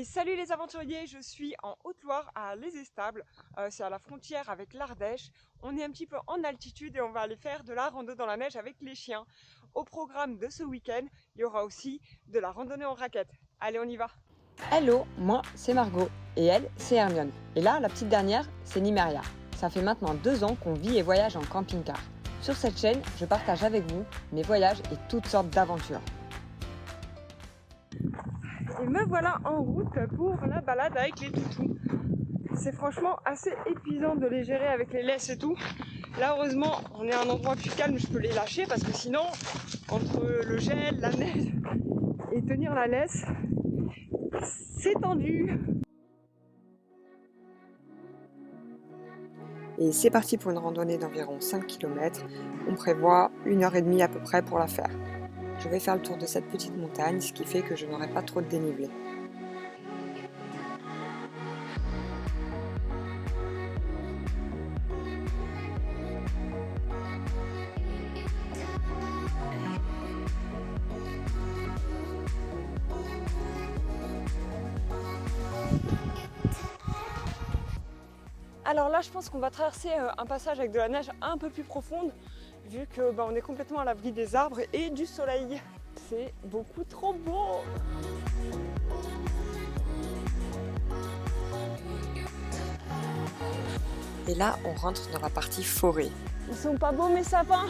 Et salut les aventuriers, je suis en Haute-Loire à Les Estables, c'est à la frontière avec l'Ardèche. On est un petit peu en altitude et on va aller faire de la rando dans la neige avec les chiens. Au programme de ce week-end, il y aura aussi de la randonnée en raquette. Allez, on y va! Hello, moi c'est Margot et elle c'est Hermione. Et là, la petite dernière, c'est Nimeria. Ça fait maintenant 2 ans qu'on vit et voyage en camping-car. Sur cette chaîne, je partage avec vous mes voyages et toutes sortes d'aventures. Et me voilà en route pour la balade avec les toutous. C'est franchement assez épuisant de les gérer avec les laisses et tout. Là, heureusement, on est à un endroit plus calme, je peux les lâcher parce que sinon, entre le gel, la neige et tenir la laisse, c'est tendu. Et c'est parti pour une randonnée d'environ 5 km. On prévoit 1h30 à peu près pour la faire. Je vais faire le tour de cette petite montagne, ce qui fait que je n'aurai pas trop de dénivelé. Alors là, je pense qu'on va traverser un passage avec de la neige un peu plus profonde, vu que on est complètement à l'abri des arbres et du soleil. C'est beaucoup trop beau! Et là, on rentre dans la partie forêt. Ils sont pas beaux mes sapins!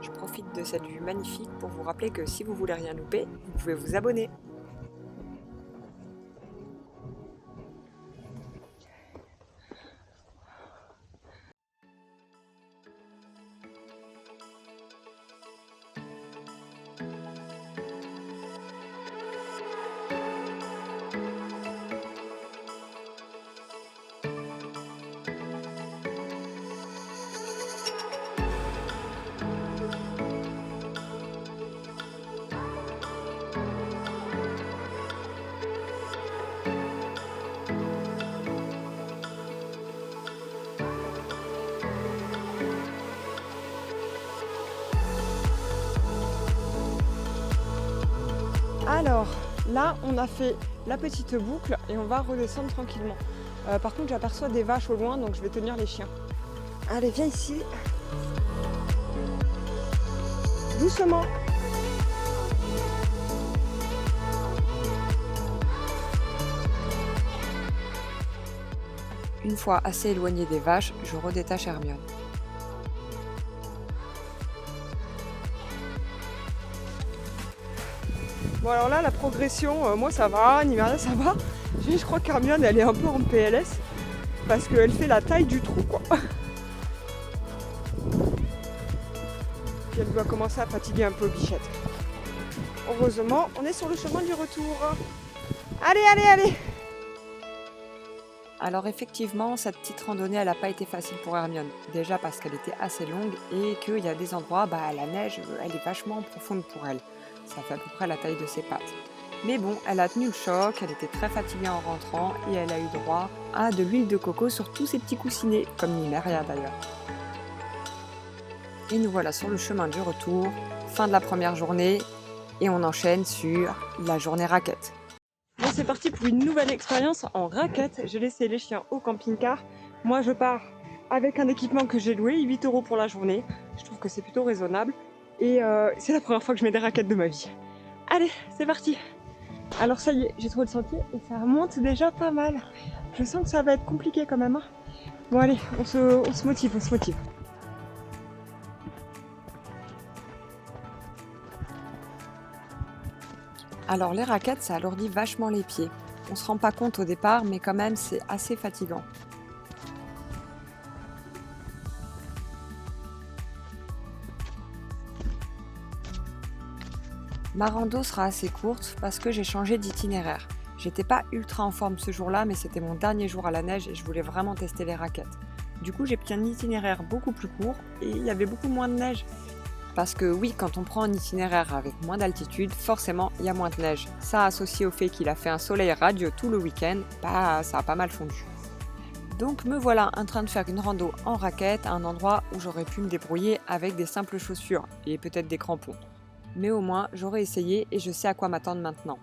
Je profite de cette vue magnifique pour vous rappeler que si vous voulez rien louper, vous pouvez vous abonner. Alors là, on a fait la petite boucle et on va redescendre tranquillement. Par contre, j'aperçois des vaches au loin, donc je vais tenir les chiens. Allez, viens ici. Doucement. Une fois assez éloigné des vaches, je redétache Hermione. Bon alors là, la progression, moi ça va, Nimeria ça va. Je crois qu'Hermione elle est un peu en PLS parce qu'elle fait la taille du trou quoi. Puis elle doit commencer à fatiguer un peu Bichette. Heureusement, on est sur le chemin du retour. Allez, allez, allez! Alors effectivement, cette petite randonnée, elle n'a pas été facile pour Hermione. Déjà parce qu'elle était assez longue et qu'il y a des endroits, la neige, elle est vachement profonde pour elle. Ça fait à peu près la taille de ses pattes. Mais bon, elle a tenu le choc, elle était très fatiguée en rentrant et elle a eu droit à de l'huile de coco sur tous ses petits coussinets, comme Nimeria d'ailleurs. Et nous voilà sur le chemin du retour, fin de la première journée, et on enchaîne sur la journée raquette. Bon, c'est parti pour une nouvelle expérience en raquette. J'ai laissé les chiens au camping-car. Moi, je pars avec un équipement que j'ai loué, 8 € pour la journée. Je trouve que c'est plutôt raisonnable. Et c'est la première fois que je mets des raquettes de ma vie. Allez, c'est parti! Alors ça y est, j'ai trouvé le sentier et ça remonte déjà pas mal. Je sens que ça va être compliqué quand même. Bon allez, on se motive, on se motive. Alors les raquettes, ça alourdit vachement les pieds. On se rend pas compte au départ, mais quand même c'est assez fatigant. Ma rando sera assez courte parce que j'ai changé d'itinéraire. J'étais pas ultra en forme ce jour-là, mais c'était mon dernier jour à la neige et je voulais vraiment tester les raquettes. Du coup, j'ai pris un itinéraire beaucoup plus court et il y avait beaucoup moins de neige. Parce que oui, quand on prend un itinéraire avec moins d'altitude, forcément il y a moins de neige. Ça associé au fait qu'il a fait un soleil radieux tout le week-end, bah ça a pas mal fondu. Donc me voilà en train de faire une rando en raquette à un endroit où j'aurais pu me débrouiller avec des simples chaussures et peut-être des crampons. Mais au moins j'aurais essayé et je sais à quoi m'attendre maintenant.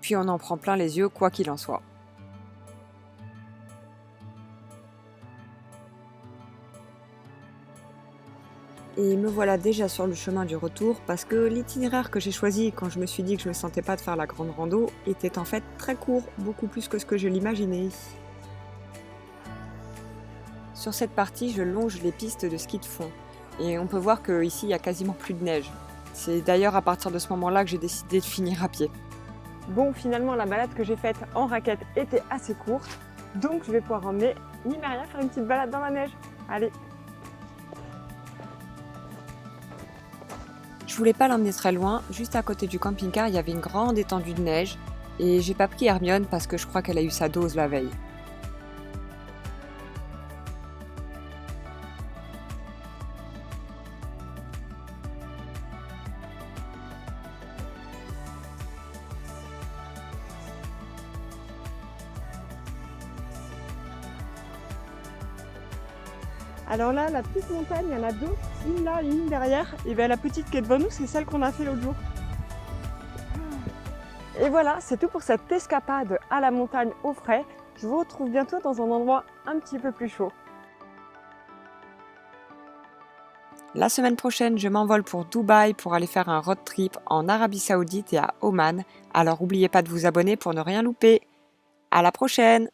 Puis on en prend plein les yeux quoi qu'il en soit. Et me voilà déjà sur le chemin du retour parce que l'itinéraire que j'ai choisi quand je me suis dit que je ne me sentais pas de faire la grande rando était en fait très court, beaucoup plus que ce que je l'imaginais. Sur cette partie, je longe les pistes de ski de fond et on peut voir qu'ici il y a quasiment plus de neige. C'est d'ailleurs à partir de ce moment-là que j'ai décidé de finir à pied. Bon, finalement, la balade que j'ai faite en raquette était assez courte, donc je vais pouvoir emmener Nimeria faire une petite balade dans la neige. Allez! Je voulais pas l'emmener très loin, juste à côté du camping-car il y avait une grande étendue de neige et j'ai pas pris Hermione parce que je crois qu'elle a eu sa dose la veille. Alors là, la petite montagne, il y en a deux, une là et une derrière. Et bien la petite qui est devant nous, c'est celle qu'on a fait l'autre jour. Et voilà, c'est tout pour cette escapade à la montagne au frais. Je vous retrouve bientôt dans un endroit un petit peu plus chaud. La semaine prochaine, je m'envole pour Dubaï pour aller faire un road trip en Arabie Saoudite et à Oman. Alors n'oubliez pas de vous abonner pour ne rien louper. À la prochaine!